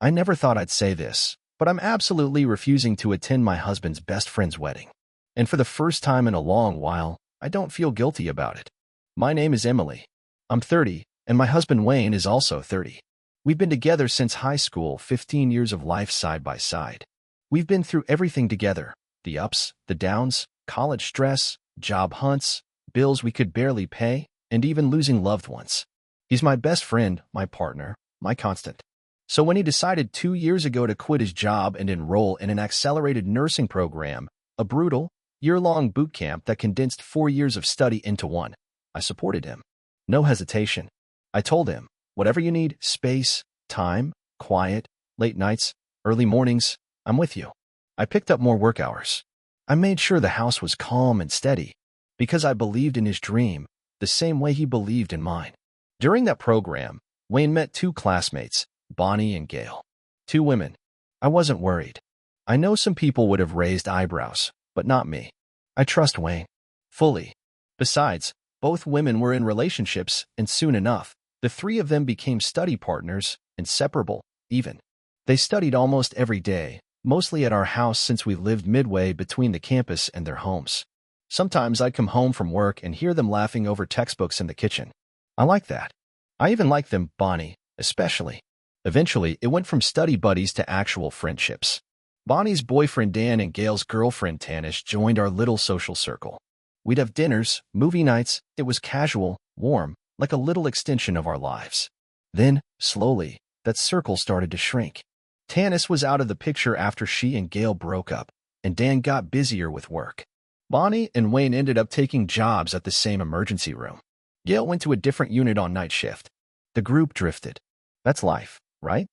I never thought I'd say this, but I'm absolutely refusing to attend my husband's best friend's wedding. And for the first time in a long while, I don't feel guilty about it. My name is Emily. I'm 30, and my husband Wayne is also 30. We've been together since high school, 15 years of life side by side. We've been through everything together, the ups, the downs, college stress, job hunts, bills we could barely pay, and even losing loved ones. He's my best friend, my partner, my constant. So when he decided 2 years ago to quit his job and enroll in an accelerated nursing program, a brutal, year-long boot camp that condensed 4 years of study into one, I supported him. No hesitation. I told him, whatever you need, space, time, quiet, late nights, early mornings, I'm with you. I picked up more work hours. I made sure the house was calm and steady, because I believed in his dream the same way he believed in mine. During that program, Wayne met two classmates, Bonnie and Gail. Two women. I wasn't worried. I know some people would have raised eyebrows, but not me. I trust Wayne. Fully. Besides, both women were in relationships, and soon enough, the three of them became study partners, inseparable, even. They studied almost every day, mostly at our house since we lived midway between the campus and their homes. Sometimes I'd come home from work and hear them laughing over textbooks in the kitchen. I like that. I even like them, Bonnie, especially. Eventually, it went from study buddies to actual friendships. Bonnie's boyfriend Dan and Gail's girlfriend Tanish joined our little social circle. We'd have dinners, movie nights. It was casual, warm, like a little extension of our lives. Then, slowly, that circle started to shrink. Tanis was out of the picture after she and Gail broke up, and Dan got busier with work. Bonnie and Wayne ended up taking jobs at the same emergency room. Gail went to a different unit on night shift. The group drifted. That's life, right?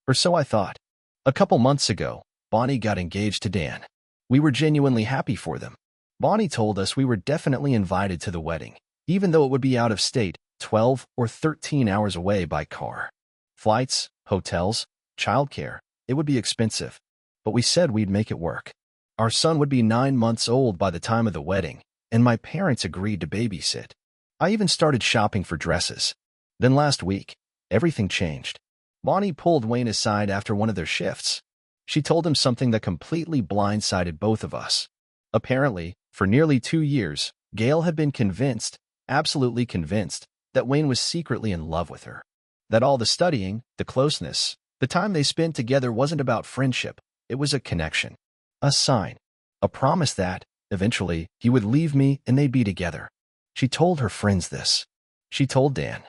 Or so I thought. A couple months ago, Bonnie got engaged to Dan. We were genuinely happy for them. Bonnie told us we were definitely invited to the wedding, even though it would be out of state, 12 or 13 hours away by car. Flights, hotels, childcare, it would be expensive. But we said we'd make it work. Our son would be 9 months old by the time of the wedding, and my parents agreed to babysit. I even started shopping for dresses. Then last week, everything changed. Bonnie pulled Wayne aside after one of their shifts. She told him something that completely blindsided both of us. Apparently, for nearly 2 years, Gail had been convinced, absolutely convinced, that Wayne was secretly in love with her. That all the studying, the closeness, the time they spent together wasn't about friendship, it was a connection. A sign. A promise that, eventually, he would leave me and they'd be together. She told her friends this. She told Dan.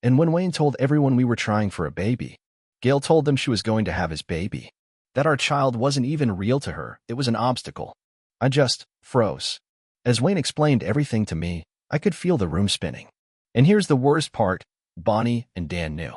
And when Wayne told everyone we were trying for a baby, Gail told them she was going to have his baby. That our child wasn't even real to her, it was an obstacle. I just froze. As Wayne explained everything to me, I could feel the room spinning. And here's the worst part, Bonnie and Dan knew.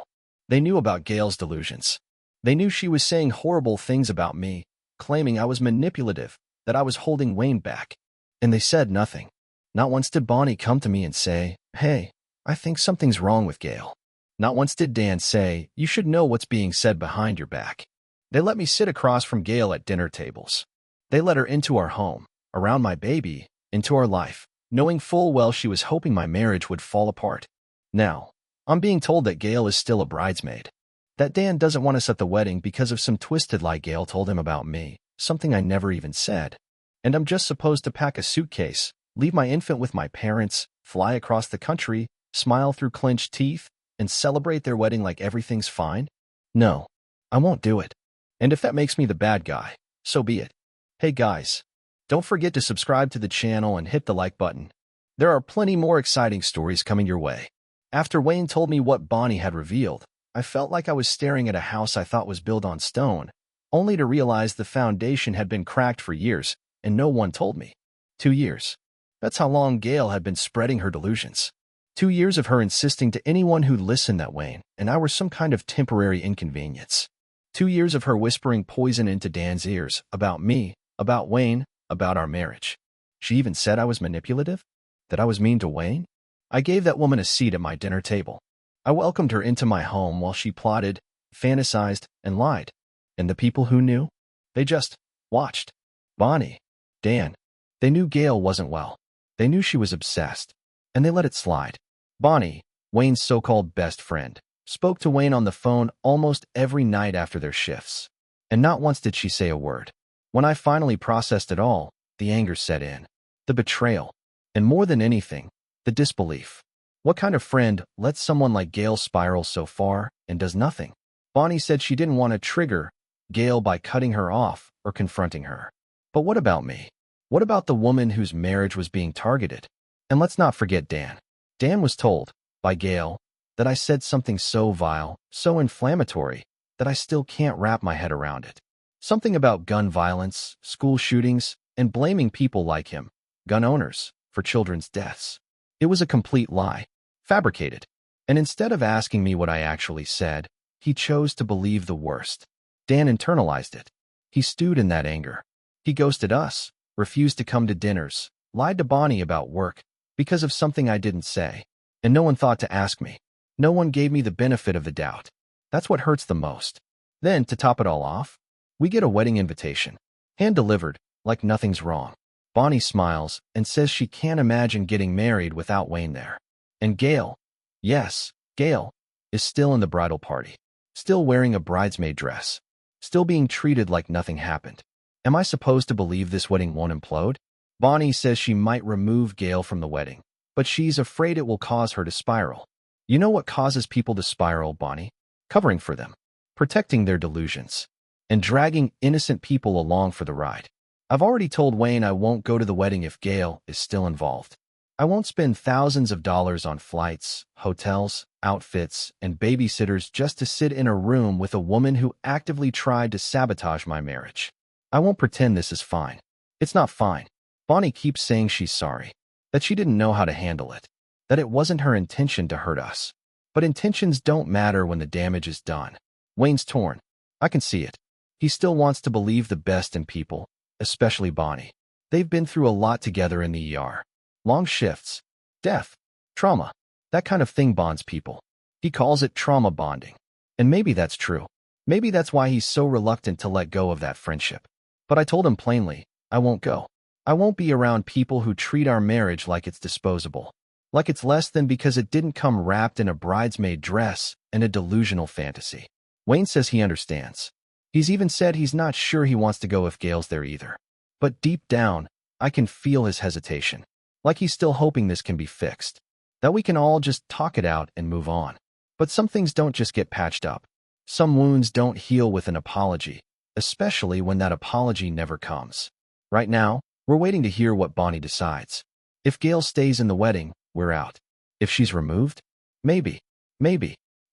They knew about Gail's delusions. They knew she was saying horrible things about me, claiming I was manipulative, that I was holding Wayne back. And they said nothing. Not once did Bonnie come to me and say, "Hey, I think something's wrong with Gail." Not once did Dan say, "You should know what's being said behind your back." They let me sit across from Gail at dinner tables. They let her into our home, around my baby, into our life, knowing full well she was hoping my marriage would fall apart. Now, I'm being told that Gail is still a bridesmaid. That Dan doesn't want us at the wedding because of some twisted lie Gail told him about me, something I never even said. And I'm just supposed to pack a suitcase, leave my infant with my parents, fly across the country, smile through clenched teeth, and celebrate their wedding like everything's fine? No, I won't do it. And if that makes me the bad guy, so be it. Hey guys, don't forget to subscribe to the channel and hit the like button. There are plenty more exciting stories coming your way. After Wayne told me what Bonnie had revealed, I felt like I was staring at a house I thought was built on stone, only to realize the foundation had been cracked for years, and no one told me. 2 years. That's how long Gail had been spreading her delusions. 2 years of her insisting to anyone who'd listen that Wayne and I were some kind of temporary inconvenience. 2 years of her whispering poison into Dan's ears about me, about Wayne, about our marriage. She even said I was manipulative? That I was mean to Wayne? I gave that woman a seat at my dinner table. I welcomed her into my home while she plotted, fantasized, and lied. And the people who knew? They just watched. Bonnie, Dan, they knew Gail wasn't well. They knew she was obsessed. And they let it slide. Bonnie, Wayne's so-called best friend, spoke to Wayne on the phone almost every night after their shifts. And not once did she say a word. When I finally processed it all, the anger set in. The betrayal. And more than anything, the disbelief. What kind of friend lets someone like Gail spiral so far and does nothing? Bonnie said she didn't want to trigger Gail by cutting her off or confronting her. But what about me? What about the woman whose marriage was being targeted? And let's not forget Dan. Dan was told, by Gail, that I said something so vile, so inflammatory, that I still can't wrap my head around it. Something about gun violence, school shootings, and blaming people like him, gun owners, for children's deaths. It was a complete lie, fabricated. And instead of asking me what I actually said, he chose to believe the worst. Dan internalized it. He stewed in that anger. He ghosted us, refused to come to dinners, lied to Bonnie about work because of something I didn't say. And no one thought to ask me. No one gave me the benefit of the doubt. That's what hurts the most. Then, to top it all off, we get a wedding invitation, hand-delivered, like nothing's wrong. Bonnie smiles and says she can't imagine getting married without Wayne there. And Gail, yes, Gail, is still in the bridal party, still wearing a bridesmaid dress, still being treated like nothing happened. Am I supposed to believe this wedding won't implode? Bonnie says she might remove Gail from the wedding, but she's afraid it will cause her to spiral. You know what causes people to spiral, Bonnie? Covering for them, protecting their delusions, and dragging innocent people along for the ride. I've already told Wayne I won't go to the wedding if Gail is still involved. I won't spend thousands of dollars on flights, hotels, outfits, and babysitters just to sit in a room with a woman who actively tried to sabotage my marriage. I won't pretend this is fine. It's not fine. Bonnie keeps saying she's sorry, that she didn't know how to handle it, that it wasn't her intention to hurt us. But intentions don't matter when the damage is done. Wayne's torn. I can see it. He still wants to believe the best in people, especially Bonnie. They've been through a lot together in the ER. Long shifts, death, trauma. That kind of thing bonds people. He calls it trauma bonding. And maybe that's true. Maybe that's why he's so reluctant to let go of that friendship. But I told him plainly, I won't go. I won't be around people who treat our marriage like it's disposable. Like it's less than because it didn't come wrapped in a bridesmaid dress and a delusional fantasy. Wayne says he understands. He's even said he's not sure he wants to go if Gail's there either. But deep down, I can feel his hesitation. Like he's still hoping this can be fixed. That we can all just talk it out and move on. But some things don't just get patched up. Some wounds don't heal with an apology, especially when that apology never comes. Right now, we're waiting to hear what Bonnie decides. If Gail stays in the wedding, we're out. If she's removed, maybe.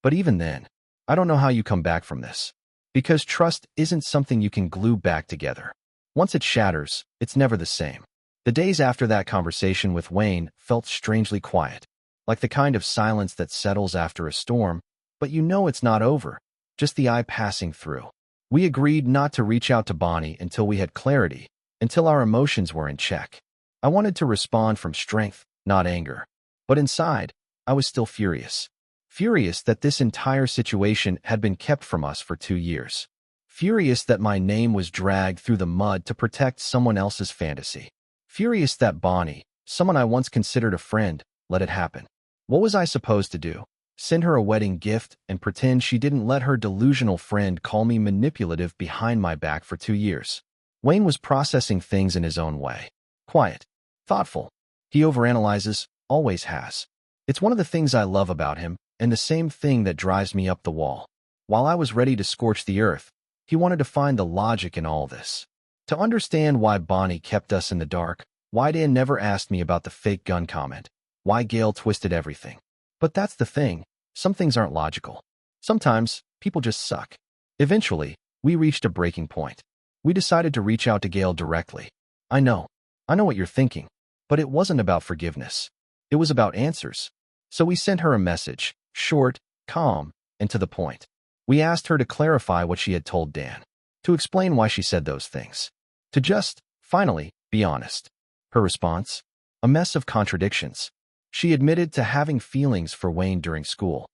But even then, I don't know how you come back from this. Because trust isn't something you can glue back together. Once it shatters, it's never the same. The days after that conversation with Wayne felt strangely quiet, like the kind of silence that settles after a storm, but you know it's not over, just the eye passing through. We agreed not to reach out to Bonnie until we had clarity, until our emotions were in check. I wanted to respond from strength, not anger. But inside, I was still furious. Furious that this entire situation had been kept from us for 2 years. Furious that my name was dragged through the mud to protect someone else's fantasy. Furious that Bonnie, someone I once considered a friend, let it happen. What was I supposed to do? Send her a wedding gift and pretend she didn't let her delusional friend call me manipulative behind my back for 2 years? Wayne was processing things in his own way. Quiet. Thoughtful. He overanalyzes, always has. It's one of the things I love about him, and the same thing that drives me up the wall. While I was ready to scorch the earth, he wanted to find the logic in all this. To understand why Bonnie kept us in the dark, why Dan never asked me about the fake gun comment, why Gail twisted everything. But that's the thing, some things aren't logical. Sometimes, people just suck. Eventually, we reached a breaking point. We decided to reach out to Gail directly. I know what you're thinking, but it wasn't about forgiveness. It was about answers. So we sent her a message, short, calm, and to the point. We asked her to clarify what she had told Dan, to explain why she said those things, to just, finally, be honest. Her response? A mess of contradictions. She admitted to having feelings for Wayne during school,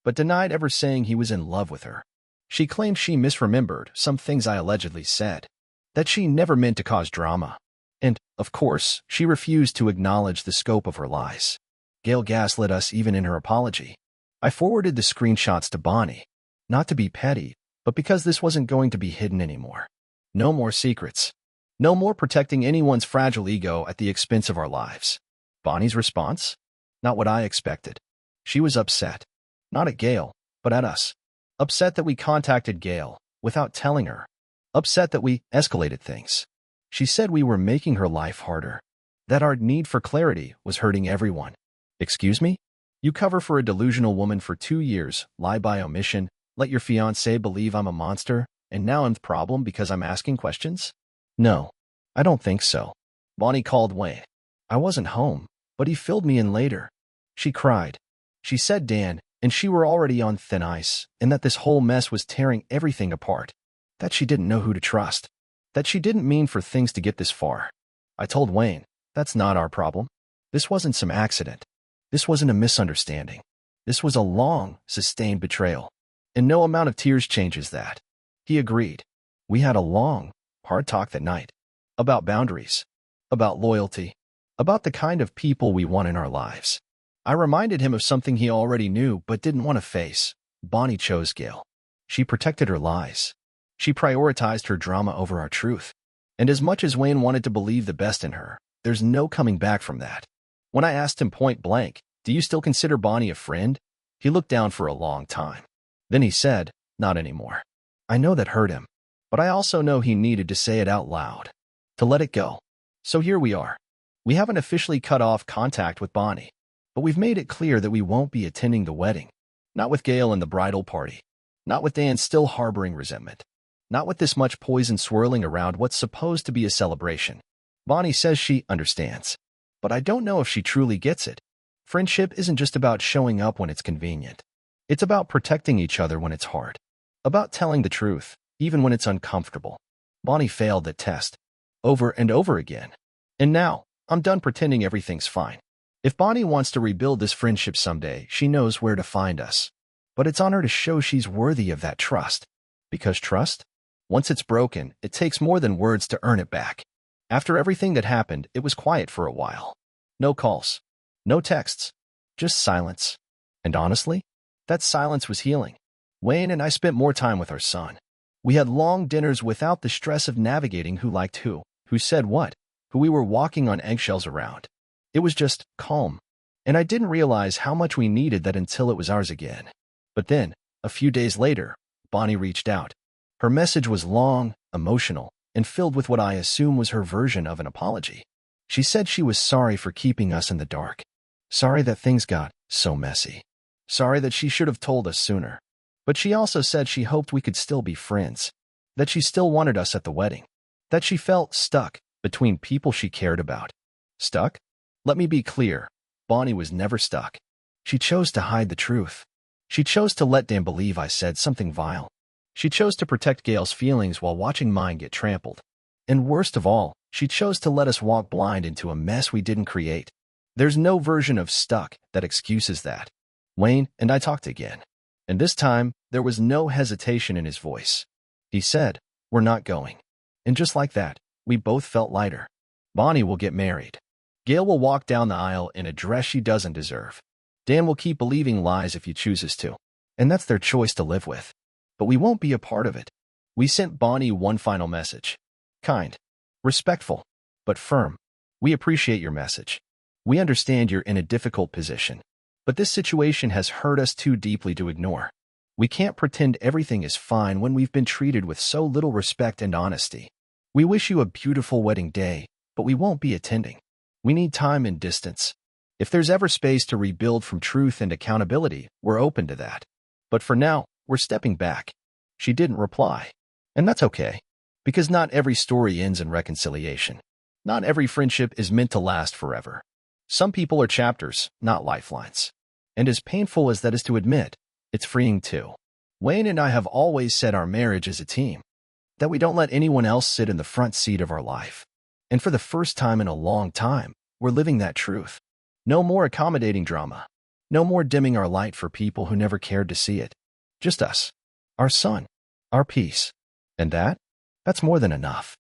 but denied ever saying he was in love with her. She claimed she misremembered some things I allegedly said, that she never meant to cause drama. And, of course, she refused to acknowledge the scope of her lies. Gail gaslit us even in her apology. I forwarded the screenshots to Bonnie, not to be petty, but because this wasn't going to be hidden anymore. No more secrets. No more protecting anyone's fragile ego at the expense of our lives. Bonnie's response? Not what I expected. She was upset. Not at Gail, but at us. Upset that we contacted Gail without telling her. Upset that we escalated things. She said we were making her life harder. That our need for clarity was hurting everyone. Excuse me? You cover for a delusional woman for 2 years, lie by omission, let your fiancé believe I'm a monster, and now I'm the problem because I'm asking questions? No, I don't think so. Bonnie called Wayne. I wasn't home, but he filled me in later. She cried. She said Dan and she were already on thin ice, and that this whole mess was tearing everything apart. That she didn't know who to trust. That she didn't mean for things to get this far. I told Wayne, that's not our problem. This wasn't some accident. This wasn't a misunderstanding. This was a long, sustained betrayal. And no amount of tears changes that. He agreed. We had a long, hard talk that night. About boundaries. About loyalty. About the kind of people we want in our lives. I reminded him of something he already knew but didn't want to face. Bonnie chose Gail. She protected her lies. She prioritized her drama over our truth. And as much as Wayne wanted to believe the best in her, there's no coming back from that. When I asked him point blank, do you still consider Bonnie a friend? He looked down for a long time. Then he said, not anymore. I know that hurt him, but I also know he needed to say it out loud. To let it go. So here we are. We haven't officially cut off contact with Bonnie, but we've made it clear that we won't be attending the wedding. Not with Gail and the bridal party. Not with Dan still harboring resentment. Not with this much poison swirling around what's supposed to be a celebration. Bonnie says she understands, but I don't know if she truly gets it. Friendship isn't just about showing up when it's convenient. It's about protecting each other when it's hard. About telling the truth, even when it's uncomfortable. Bonnie failed that test. Over and over again. And now, I'm done pretending everything's fine. If Bonnie wants to rebuild this friendship someday, she knows where to find us. But it's on her to show she's worthy of that trust. Because trust? Once it's broken, it takes more than words to earn it back. After everything that happened, it was quiet for a while. No calls. No texts. Just silence. And honestly, that silence was healing. Wayne and I spent more time with our son. We had long dinners without the stress of navigating who liked who said what, who we were walking on eggshells around. It was just calm. And I didn't realize how much we needed that until it was ours again. But then, a few days later, Bonnie reached out. Her message was long, emotional, and filled with what I assume was her version of an apology. She said she was sorry for keeping us in the dark. Sorry that things got so messy. Sorry that she should have told us sooner. But she also said she hoped we could still be friends. That she still wanted us at the wedding. That she felt stuck between people she cared about. Stuck? Let me be clear. Bonnie was never stuck. She chose to hide the truth. She chose to let Dan believe I said something vile. She chose to protect Gail's feelings while watching mine get trampled. And worst of all, she chose to let us walk blind into a mess we didn't create. There's no version of stuck that excuses that. Wayne and I talked again. And this time, there was no hesitation in his voice. He said, we're not going. And just like that, we both felt lighter. Bonnie will get married. Gail will walk down the aisle in a dress she doesn't deserve. Dan will keep believing lies if he chooses to. And that's their choice to live with. But we won't be a part of it. We sent Bonnie one final message. Kind. Respectful. But firm. We appreciate your message. We understand you're in a difficult position. But this situation has hurt us too deeply to ignore. We can't pretend everything is fine when we've been treated with so little respect and honesty. We wish you a beautiful wedding day, but we won't be attending. We need time and distance. If there's ever space to rebuild from truth and accountability, we're open to that. But for now, we're stepping back. She didn't reply. And that's okay. Because not every story ends in reconciliation. Not every friendship is meant to last forever. Some people are chapters, not lifelines. And as painful as that is to admit, it's freeing too. Wayne and I have always said our marriage is a team. That we don't let anyone else sit in the front seat of our life. And for the first time in a long time, we're living that truth. No more accommodating drama. No more dimming our light for people who never cared to see it. Just us. Our son. Our peace. And that's more than enough.